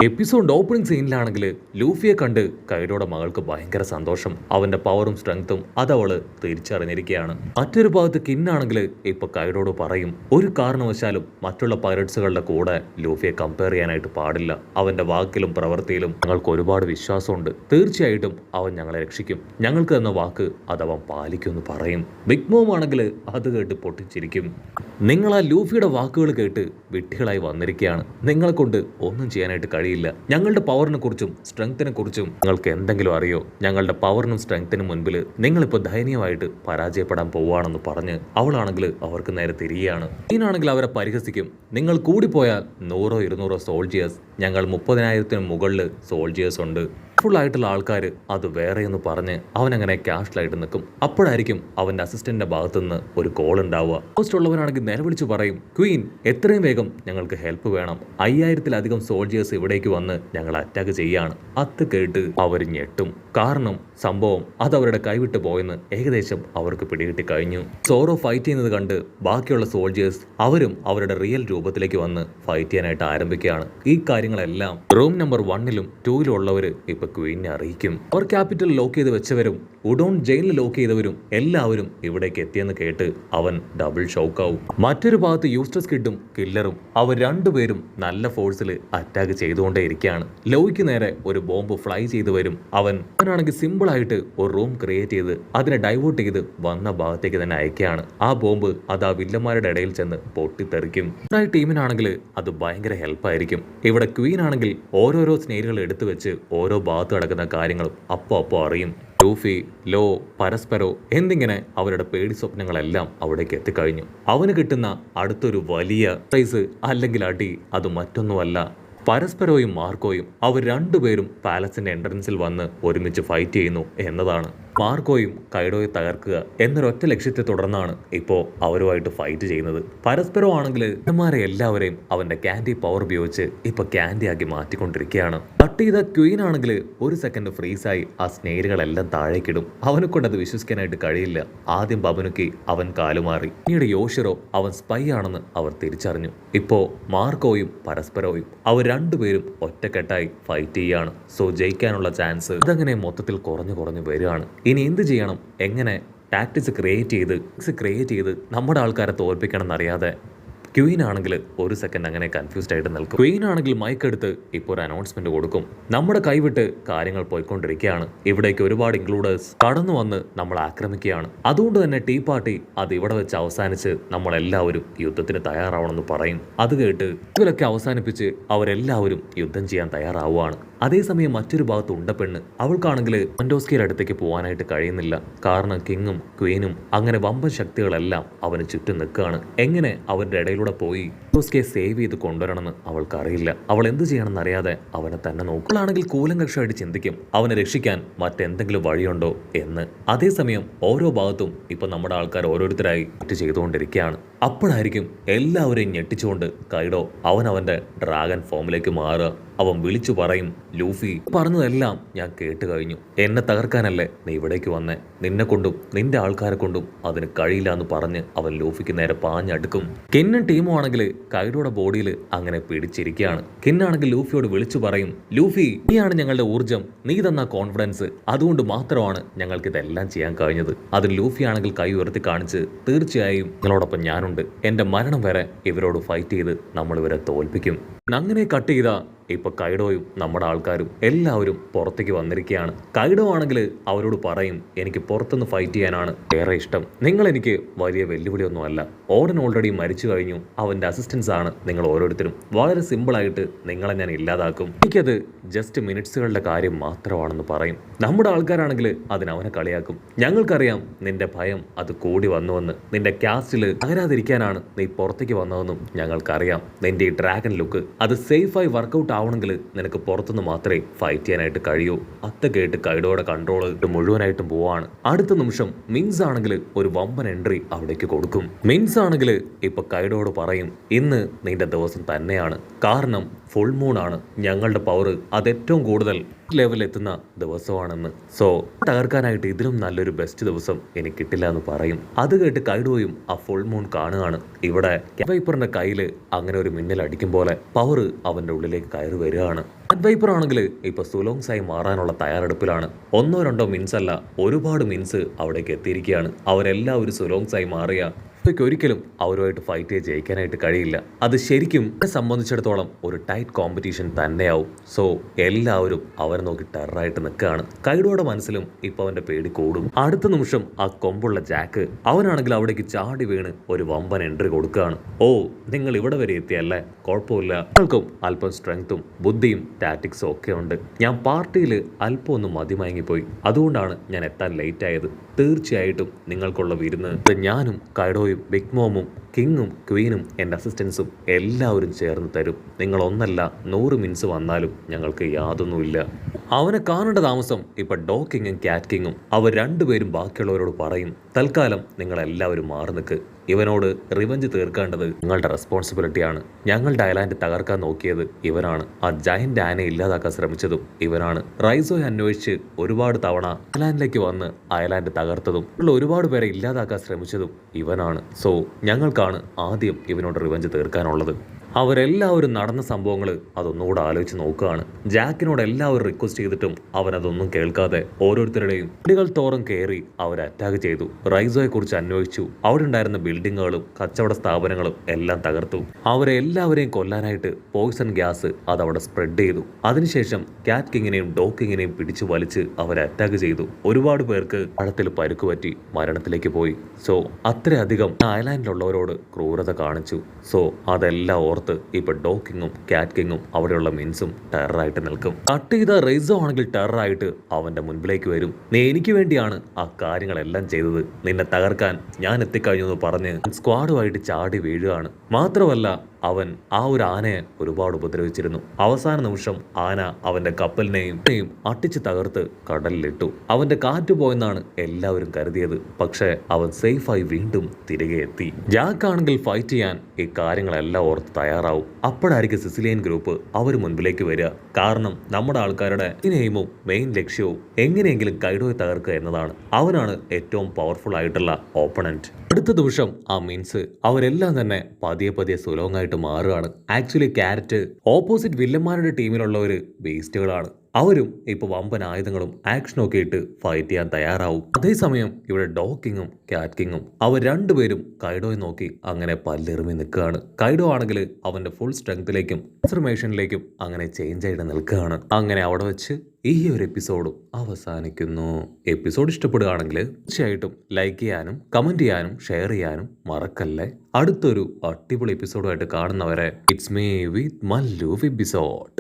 Episode opening സീനിലാണെങ്കിൽ ലൂഫിയെ കണ്ട് കൈഡോയുടെ മകൾക്ക് ഭയങ്കര സന്തോഷം. അവന്റെ പവറും സ്ട്രെങ്ത്തും അതവള് തിരിച്ചറിഞ്ഞിരിക്കുകയാണ്. മറ്റൊരു ഭാഗത്ത് കിന്നാണെങ്കിൽ ഇപ്പൊ കൈഡോട് പറയും, ഒരു കാരണവശാലും മറ്റുള്ള പൈററ്റ്സുകളുടെ കൂടെ ലൂഫിയെ കമ്പയർ ചെയ്യാനായിട്ട് പാടില്ല. അവന്റെ വാക്കിലും പ്രവൃത്തിയിലും ഞങ്ങൾക്ക് ഒരുപാട് വിശ്വാസമുണ്ട്. തീർച്ചയായിട്ടും അവൻ ഞങ്ങളെ രക്ഷിക്കും. ഞങ്ങൾക്ക് തന്ന വാക്ക് അതവൻ പാലിക്കുമെന്ന് പറയും. ബിഗ് മോം ആണെങ്കിൽ അത് കേട്ട് പൊട്ടിച്ചിരിക്കും. നിങ്ങൾ ആ ലൂഫിയുടെ വാക്കുകൾ കേട്ട് വിഡ്ഢികളായി വന്നിരിക്കുകയാണ്. നിങ്ങളെ കൊണ്ട് ഒന്നും ചെയ്യാനായിട്ട് കഴിയില്ല. ഞങ്ങളുടെ പവറിനെ കുറിച്ചും സ്ട്രെങ്ത്തിനെ കുറിച്ചും നിങ്ങൾക്ക് എന്തെങ്കിലും അറിയോ? ഞങ്ങളുടെ പവറിനും സ്ട്രെങ്ത്തിനും മുൻപിൽ നിങ്ങളിപ്പോൾ ദയനീയമായിട്ട് പരാജയപ്പെടാൻ പോവുകയാണെന്ന് പറഞ്ഞ് അവളാണെങ്കിൽ അവർക്ക് നേരെ തിരികെയാണ്. ഇതിനാണെങ്കിൽ അവരെ പരിഹസിക്കും. നിങ്ങൾ കൂടിപ്പോയാൽ 100-200 സോൾജിയേഴ്സ്, ഞങ്ങൾ 30,000-ന് മുകളിൽ സോൾജിയേഴ്സ് ഉണ്ട്. ഫുൾ ആയിട്ടുള്ള ആൾക്കാർ അത് വേറെയെന്ന് പറഞ്ഞ് അവനങ്ങനെ ക്യാഷ്വലായിട്ട് നിൽക്കും. അപ്പോഴായിരിക്കും അവൻ്റെ അസിസ്റ്റന്റിന്റെ ഭാഗത്തുനിന്ന് ഒരു കോൾ ഉണ്ടാവുക. പോസ്റ്റ് ഉള്ളവനാണെങ്കിൽ നിലവിളിച്ച് പറയും, ക്വീൻ എത്രയും വേഗം ഞങ്ങൾക്ക് ഹെൽപ്പ് വേണം. 5000-ലധികം സോൾജിയേഴ്സ് ഇവിടേക്ക് വന്ന് ഞങ്ങൾ അറ്റാക്ക് ചെയ്യാണ്. അത് കേട്ട് അവർ ഞെട്ടും. കാരണം സംഭവം അത് അവരുടെ കൈവിട്ട് പോയെന്ന് ഏകദേശം അവർക്ക് പിടികിട്ടി കഴിഞ്ഞു. സോറോ ഫൈറ്റ് ചെയ്യുന്നത് കണ്ട് ബാക്കിയുള്ള സോൾജിയേഴ്സ് അവരും അവരുടെ റിയൽ രൂപത്തിലേക്ക് വന്ന് ഫൈറ്റ് ചെയ്യാനായിട്ട് ആരംഭിക്കുകയാണ്. ഈ കാര്യങ്ങളെല്ലാം റൂം നമ്പർ 1-ലും 2-ലും ഉള്ളവർ ഇപ്പൊ ക്വീനെ അറിയിക്കും. അവർ ക്യാപിറ്റൽ ലോക്ക് ചെയ്ത് വെച്ചവരും ഉഡോൺ ജയിലിൽ ലോക്ക് ചെയ്തവരും എല്ലാവരും ഇവിടേക്ക് എത്തിയെന്ന് കേട്ട് അവൻ ഡബിൾ ഷോക്കാവും. മറ്റൊരു ഭാഗത്ത് യൂസ്റ്റസ് കിഡും കില്ലറും അവർ രണ്ടുപേരും നല്ല ഫോഴ്സിൽ അറ്റാക്ക് ചെയ്തുകൊണ്ടേ ഇരിക്കുകയാണ്. ലോയ്ക്ക് നേരെ ഒരു ബോംബ് ഫ്ലൈ ചെയ്ത് വരും. അവനാണെങ്കിൽ സിമ്പിൾ ആയിട്ട് ഒരു റൂം ക്രിയേറ്റ് ചെയ്ത് അതിനെ ഡൈവേർട്ട് ചെയ്ത് വന്ന ഭാഗത്തേക്ക് തന്നെ അയക്കുകയാണ്. ആ ബോംബ് അത് ആ വില്ലന്മാരുടെ ഇടയിൽ ചെന്ന് പൊട്ടിത്തെറിക്കും. ടീമിനാണെങ്കിൽ അത് ഭയങ്കര ഹെൽപ്പായിരിക്കും. ഇവിടെ ക്വീൻ ആണെങ്കിൽ ഓരോരോ സ്നേഹികൾ എടുത്തു വെച്ച് ഓരോ ഭാഗത്ത് നടക്കുന്ന കാര്യങ്ങളും അപ്പോൾ അറിയും. ലൂഫി, ലോ, പരസ്പരോ എന്നിങ്ങനെ അവരുടെ പേടി സ്വപ്നങ്ങളെല്ലാം അവിടേക്ക് എത്തിക്കഴിഞ്ഞു. അവന് കിട്ടുന്ന അടുത്തൊരു വലിയ പ്രൈസ് അല്ലെങ്കിൽ അടി അത് മറ്റൊന്നുമല്ല, പരസ്പരോയും മാർക്കോയും അവർ രണ്ടുപേരും പാലസിന്റെ എൻട്രൻസിൽ വന്ന് ഒരുമിച്ച് ഫൈറ്റ് ചെയ്യുന്നു എന്നതാണ്. മാർക്കോയും കൈഡോയെ തകർക്കുക എന്നൊരൊറ്റ ലക്ഷ്യത്തെ തുടർന്നാണ് ഇപ്പോൾ അവരുമായിട്ട് ഫൈറ്റ് ചെയ്യുന്നത്. പരസ്പരം ആണെങ്കിൽ ഇവന്മാരെ എല്ലാവരെയും അവന്റെ ക്യാൻഡി പവർ ഉപയോഗിച്ച് ഇപ്പൊ ക്യാൻഡി ആക്കി മാറ്റിക്കൊണ്ടിരിക്കുകയാണ്. കട്ട് ചെയ്ത ക്വീൻ ആണെങ്കിൽ ഒരു സെക്കൻഡ് ഫ്രീസായി ആ സ്നേഹികളെല്ലാം താഴേക്കിടും. അവനെ കൊണ്ട് അത് വിശ്വസിക്കാനായിട്ട് കഴിയില്ല. ആദ്യം ബബനുക്കി അവൻ കാലുമാറി. പിന്നീട് യോഷിറോ അവൻ സ്പൈ ആണെന്ന് അവർ തിരിച്ചറിഞ്ഞു. ഇപ്പോ മാർക്കോയും പരസ്പരവും അവർ രണ്ടുപേരും ഒറ്റക്കെട്ടായി ഫൈറ്റ് ചെയ്യാണ്. സോ ജയിക്കാനുള്ള ചാൻസ് അതങ്ങനെ മൊത്തത്തിൽ കുറഞ്ഞു വരികയാണ്. ഇനി എന്ത് ചെയ്യണം, എങ്ങനെ ടാക്ടിക്സ് ക്രിയേറ്റ് ചെയ്ത് നമ്മുടെ ആൾക്കാരെ തോൽപ്പിക്കണം എന്നറിയാതെ ക്വീൻ ആണെങ്കിൽ ഒരു സെക്കൻഡ് അങ്ങനെ കൺഫ്യൂസ്ഡ് ആയിട്ട് നിൽക്കും. ക്വീൻ ആണെങ്കിൽ മൈക്ക് എടുത്ത് ഇപ്പോൾ ഒരു അനൗൺസ്മെന്റ് കൊടുക്കും. നമ്മുടെ കൈവിട്ട് കാര്യങ്ങൾ പോയിക്കൊണ്ടിരിക്കുകയാണ്. ഇവിടേക്ക് ഒരുപാട് ഇൻക്ലൂഡേഴ്സ് കടന്നു വന്ന് നമ്മൾ ആക്രമിക്കുകയാണ്. അതുകൊണ്ട് തന്നെ ടീ പാർട്ടി അത് ഇവിടെ വെച്ച് അവസാനിച്ച് നമ്മളെല്ലാവരും യുദ്ധത്തിന് തയ്യാറാവണമെന്ന് പറയും. അത് കേട്ട് ഇതിലൊക്കെ അവസാനിപ്പിച്ച് അവരെല്ലാവരും യുദ്ധം ചെയ്യാൻ തയ്യാറാവുകയാണ്. അതേസമയം മറ്റൊരു ഭാഗത്ത് ഉണ്ടപ്പെണ്ണ്, അവൾക്കാണെങ്കിൽ മൻഡോസ്കിയുടെ അടുത്തേക്ക് പോകാനായിട്ട് കഴിയുന്നില്ല. കാരണം കിങ്ങും ക്വീനും അങ്ങനെ വമ്പൻ ശക്തികളെല്ലാം അവന് ചുറ്റും നിൽക്കുകയാണ്. എങ്ങനെ അവരുടെ ഇടയിലൂടെ പോയി മൻഡോസ്കിയെ സേവ് ചെയ്ത് കൊണ്ടുവരണമെന്ന് അവൾക്കറിയില്ല. അവൾ എന്ത് ചെയ്യണമെന്ന് അറിയാതെ അവനെ തന്നെ നോക്കും. അവളാണെങ്കിൽ കൂലങ്കക്ഷമായിട്ട് ചിന്തിക്കും, അവനെ രക്ഷിക്കാൻ മറ്റെന്തെങ്കിലും വഴിയുണ്ടോ എന്ന്. അതേസമയം ഓരോ ഭാഗത്തും ഇപ്പൊ നമ്മുടെ ആൾക്കാർ ഓരോരുത്തരായി ചെയ്തുകൊണ്ടിരിക്കുകയാണ്. അപ്പോഴായിരിക്കും എല്ലാവരെയും ഞെട്ടിച്ചുകൊണ്ട് കൈഡോ അവന്റെ ഡ്രാഗൺ ഫോമിലേക്ക് മാറുക. അവൻ വിളിച്ചു പറയും, ലൂഫി പറഞ്ഞതെല്ലാം ഞാൻ കേട്ട് കഴിഞ്ഞു. എന്നെ തകർക്കാനല്ലേ നീ ഇവിടേക്ക് വന്നേ. നിന്നെ കൊണ്ടും നിന്റെ ആൾക്കാരെ കൊണ്ടും അതിന് കഴിയില്ല എന്ന് പറഞ്ഞ് അവൻ ലൂഫിക്ക് നേരെ പാഞ്ഞടുക്കും. കിന്നും ടീമും ആണെങ്കിൽ കൈഡോയുടെ ബോഡിയിൽ അങ്ങനെ പിടിച്ചിരിക്കുകയാണ്. കിന്നാണെങ്കിൽ ലൂഫിയോട് വിളിച്ചു പറയും, ലൂഫി നീയാണ് ഞങ്ങളുടെ ഊർജ്ജം, നീ തന്ന കോൺഫിഡൻസ്, അതുകൊണ്ട് മാത്രമാണ് ഞങ്ങൾക്ക് ഇതെല്ലാം ചെയ്യാൻ കഴിഞ്ഞത്. അതിന് ലൂഫി ആണെങ്കിൽ കൈ ഉയർത്തി കാണിച്ച്, തീർച്ചയായും നിങ്ങളോടൊപ്പം ഞാനുണ്ട്. എന്റെ മരണം വരെ ഇവരോട് ഫൈറ്റ് ചെയ്ത് നമ്മൾ ഇവരെ തോൽപ്പിക്കും. അങ്ങനെ കട്ട് ചെയ്ത ഇപ്പൊ കൈഡോയും നമ്മുടെ ആൾക്കാരും എല്ലാവരും പുറത്തേക്ക് വന്നിരിക്കുകയാണ്. കൈഡോ ആണെങ്കിൽ അവരോട് പറയും, എനിക്ക് പുറത്തുനിന്ന് ഫൈറ്റ് ചെയ്യാനാണ് ഏറെ ഇഷ്ടം. നിങ്ങൾ എനിക്ക് വലിയ വെല്ലുവിളിയൊന്നുമല്ല. ഓർഡൻ ഓൾറെഡി മരിച്ചു കഴിഞ്ഞു. അവന്റെ അസിസ്റ്റൻസ് ആണ് നിങ്ങൾ ഓരോരുത്തരും. വളരെ സിമ്പിൾ ആയിട്ട് നിങ്ങളെ ഞാൻ ഇല്ലാതാക്കും. എനിക്കത് ജസ്റ്റ് മിനിറ്റ്സുകളുടെ കാര്യം മാത്രമാണെന്ന് പറയും. നമ്മുടെ ആൾക്കാരാണെങ്കിൽ അതിനവനെ കളിയാക്കും. ഞങ്ങൾക്കറിയാം നിന്റെ ഭയം അത് കൂടി വന്നുവെന്ന്. നിന്റെ കാസ്റ്റിൽ തകരാതിരിക്കാനാണ് നീ പുറത്തേക്ക് വന്നതെന്നും ഞങ്ങൾക്കറിയാം. നിന്റെ ഈ ഡ്രാഗൺ ലുക്ക് അത് സേഫായി വർക്കൗട്ട് ആവണമെങ്കിൽ നിനക്ക് പുറത്തുനിന്ന് മാത്രമേ ഫൈറ്റ് ചെയ്യാനായിട്ട് കഴിയൂ. അത് കേട്ട് കൈഡോയുടെ കൺട്രോൾ മുഴുവനായിട്ടും പോവാണ്. അടുത്ത നിമിഷം മിൻസ് ആണെങ്കിൽ ഒരു വമ്പൻ എൻട്രി അവിടേക്ക് കൊടുക്കും. മിൻസ് ആണെങ്കിൽ ഇപ്പൊ കൈഡോയോട് പറയും, ഇന്ന് നിന്റെ ദിവസം തന്നെയാണ്. കാരണം ഫുൾ മൂൺ ആണ്. ഞങ്ങളുടെ പവർ അത് ഏറ്റവും കൂടുതൽ ലെവലെത്തുന്ന ദിവസമാണെന്ന്. സോ തകർക്കാനായിട്ട് ഇതിലും നല്ലൊരു ബെസ്റ്റ് ദിവസം എനിക്ക് കിട്ടില്ല എന്ന് പറയും. അത് കേട്ട് കൈഡോയും ആ ഫുൾ മൂൺ കാണുകയാണ്. ഇവിടെ വൈപ്പറിന്റെ കയ്യിൽ അങ്ങനെ ഒരു മിന്നൽ അടിക്കും പോലെ പവർ അവന്റെ ഉള്ളിലേക്ക് കയറി വരികയാണ്. വൈപ്പർ ആണെങ്കിൽ ഇപ്പൊ സുലോങ്സായി മാറാനുള്ള തയ്യാറെടുപ്പിലാണ്. ഒന്നോ രണ്ടോ മിൻസ് അല്ല, ഒരുപാട് മിൻസ് അവിടേക്ക് എത്തിയിരിക്കുകയാണ്. അവരെല്ലാവരും സുലോങ്സായി മാറിയ ഒരിക്കലും അവരുമായിട്ട് ഫൈറ്റ് ചെയ്ത് ജയിക്കാനായിട്ട് കഴിയില്ല. അത് ശരിക്കും എന്നെ സംബന്ധിച്ചിടത്തോളം ഒരു ടൈറ്റ് കോമ്പറ്റീഷൻ തന്നെയാവും. സോ എല്ലാവരും അവരെ നോക്കി ടെററായിട്ട് നിൽക്കുകയാണ്. കൈഡോയുടെ മനസ്സിലും ഇപ്പൊ അവന്റെ പേടി കൂടും. അടുത്ത നിമിഷം ആ കൊമ്പുള്ള ജാക്ക് അവനാണെങ്കിൽ അവിടേക്ക് ചാടി വീണ് ഒരു വമ്പൻ എൻട്രി കൊടുക്കുകയാണ്. ഓ, നിങ്ങൾ ഇവിടെ വരെ എത്തിയല്ലേ, കുഴപ്പമില്ല, നിങ്ങൾക്കും അല്പം സ്ട്രെങ്ത്തും ബുദ്ധിയും ടാറ്റിക്സും ഒക്കെ ഉണ്ട്. ഞാൻ പാർട്ടിയിൽ അല്പം ഒന്ന് മതിമയങ്ങിപ്പോയി, അതുകൊണ്ടാണ് ഞാൻ എത്താൻ ലേറ്റ് ആയത്. തീർച്ചയായിട്ടും നിങ്ങൾക്കുള്ള വിരുന്ന് ഞാനും കൈഡോയും ബിഗ് മോമും കിങ്ങും ക്വീനും എൻ്റെ അസിസ്റ്റൻസും എല്ലാവരും ചേർന്ന് തരും. നിങ്ങൾ ഒന്നല്ല 100 മിനിറ്റ്സ് വന്നാലും ഞങ്ങൾക്ക് യാതൊന്നുമില്ല. അവനെ കാണേണ്ട താമസം ഇപ്പൊ ഡോ കിങ്ങും ക്യാറ്റ് കിങ്ങും അവർ രണ്ടുപേരും ബാക്കിയുള്ളവരോട് പറയും, തൽക്കാലം നിങ്ങൾ എല്ലാവരും മാറി നിൽക്ക്. ഇവനോട് റിവഞ്ച് തീർക്കേണ്ടത് നിങ്ങളുടെ റെസ്പോൺസിബിലിറ്റിയാണ്. ഞങ്ങളുടെ ഐലാൻഡ് തകർക്കാൻ നോക്കിയത് ഇവനാണ്. ആ ജയന്റ് ആനെ ഇല്ലാതാക്കാൻ ശ്രമിച്ചതും ഇവനാണ്. റൈസോയെ അന്വേഷിച്ച് ഒരുപാട് തവണ ഐലാൻഡിലേക്ക് വന്ന് ഐലാൻഡ് തകർത്തതും ഒരുപാട് പേരെ ഇല്ലാതാക്കാൻ ശ്രമിച്ചതും ഇവനാണ്. സോ ഞങ്ങൾക്കാണ് ആദ്യം ഇവനോട് റിവഞ്ച് തീർക്കാനുള്ളത്. അവരെല്ലാവരും നടന്ന സംഭവങ്ങൾ അതൊന്നുകൂടെ ആലോചിച്ച് നോക്കുകയാണ്. ജാക്കിനോട് എല്ലാവരും റിക്വസ്റ്റ് ചെയ്തിട്ടും അവൻ അതൊന്നും കേൾക്കാതെ ഓരോരുത്തരുടെയും വീടുകൾ തോറും കയറി അവർ അറ്റാക്ക് ചെയ്തു. റൈസോയെ കുറിച്ച് അന്വേഷിച്ചു. അവിടെ ഉണ്ടായിരുന്ന ബിൽഡിങ്ങുകളും കച്ചവട സ്ഥാപനങ്ങളും എല്ലാം തകർത്തു. അവരെ എല്ലാവരെയും കൊല്ലാനായിട്ട് പോയിസൺ ഗ്യാസ് അതവിടെ സ്പ്രെഡ് ചെയ്തു. അതിനുശേഷം ക്യാറ്റ് കിങ്ങിനെയും ഡോ കിങ്ങിനെയും പിടിച്ചു വലിച്ച് അവരെ അറ്റാക്ക് ചെയ്തു. ഒരുപാട് പേർക്ക് ആഴത്തിൽ പരുക്ക് പറ്റി മരണത്തിലേക്ക് പോയി. സോ അത്രയധികം ഐലാൻഡിലുള്ളവരോട് ക്രൂരത കാണിച്ചു. സോ അതെല്ലാം ഓർത്ത് ഇപ്പൊ ഡോ കിങ്ങും ക്യാറ്റ് കിങ്ങും അവിടെയുള്ള മിൻസും ടെററായിട്ട് നിൽക്കും. കട്ട് ചെയ്ത റൈസോ ആണെങ്കിൽ ടെററായിട്ട് അവന്റെ മുൻപിലേക്ക് വരും. നീ എനിക്ക് വേണ്ടിയാണ് ആ കാര്യങ്ങളെല്ലാം ചെയ്തത്, നിന്നെ തകർക്കാൻ ഞാൻ എത്തിക്കഴിഞ്ഞു എന്ന് പറഞ്ഞ് സ്ക്വാഡുമായിട്ട് ചാടി വീഴുകയാണ്. മാത്രമല്ല അവൻ ആ ഒരു ആനയെ ഒരുപാട് ഉപദ്രവിച്ചിരുന്നു. അവസാന നിമിഷം ആന അവന്റെ കപ്പലിനെയും അട്ടിച്ച് തകർത്ത് കടലിലിട്ടു. അവന്റെ കാറ്റ് പോയെന്നാണ് എല്ലാവരും കരുതിയത്. പക്ഷെ അവൻ സേഫായി വീണ്ടും തിരികെ എത്തി. ജാക്ക് ആണെങ്കിൽ ഫൈറ്റ് ചെയ്യാൻ ഈ കാര്യങ്ങളെല്ലാം ഓർത്ത് തയ്യാറാവും. അപ്പോഴായിരിക്കും സിസിലിയൻ ഗ്രൂപ്പ് അവർ മുൻപിലേക്ക് വരിക. കാരണം നമ്മുടെ ആൾക്കാരുടെ എയിമും മെയിൻ ലക്ഷ്യവും എങ്ങനെയെങ്കിലും കൈഡോയെ തകർക്കുക എന്നതാണ്. അവനാണ് ഏറ്റവും പവർഫുൾ ആയിട്ടുള്ള ഓപ്പണന്റ്. അടുത്ത ദിവസം ആ മീൻസ് അവരെല്ലാം തന്നെ പതിയെ പതിയെ സുലോങ്ങായിട്ട് മാറുകയാണ്. ആക്ച്വലി ക്യാരറ്റ് ഓപ്പോസിറ്റ് വില്ലന്മാരുടെ ടീമിലുള്ളവര് വേസ്റ്റുകളാണ്. അവരും ഇപ്പൊ വമ്പൻ ആയുധങ്ങളും ആക്ഷനും ഒക്കെ ഇട്ട് ഫൈറ്റ് ചെയ്യാൻ തയ്യാറാവും. അതേസമയം ഇവിടെ ഡോ കിങ്ങും ക്യാറ്റ് കിങ്ങും അവർ രണ്ടുപേരും കൈഡോയെ നോക്കി അങ്ങനെ പല്ലെറിഞ്ഞ് നിൽക്കുകയാണ്. കൈഡോ ആണെങ്കിൽ അവന്റെ ഫുൾ സ്ട്രെങ്ത്തിലേക്കും ട്രാൻസ്ഫർമേഷനിലേക്കും അങ്ങനെ ചേഞ്ച് ആയിട്ട് നിൽക്കുകയാണ്. അങ്ങനെ അവിടെ വെച്ച് ഈ ഒരു എപ്പിസോഡും അവസാനിക്കുന്നു. എപ്പിസോഡ് ഇഷ്ടപ്പെടുകയാണെങ്കിൽ തീർച്ചയായിട്ടും ലൈക്ക് ചെയ്യാനും കമന്റ് ചെയ്യാനും ഷെയർ ചെയ്യാനും മറക്കല്ലേ. അടുത്തൊരു അടിപൊളി എപ്പിസോഡുമായിട്ട് കാണുന്നവരെ it's me with Mallu episode.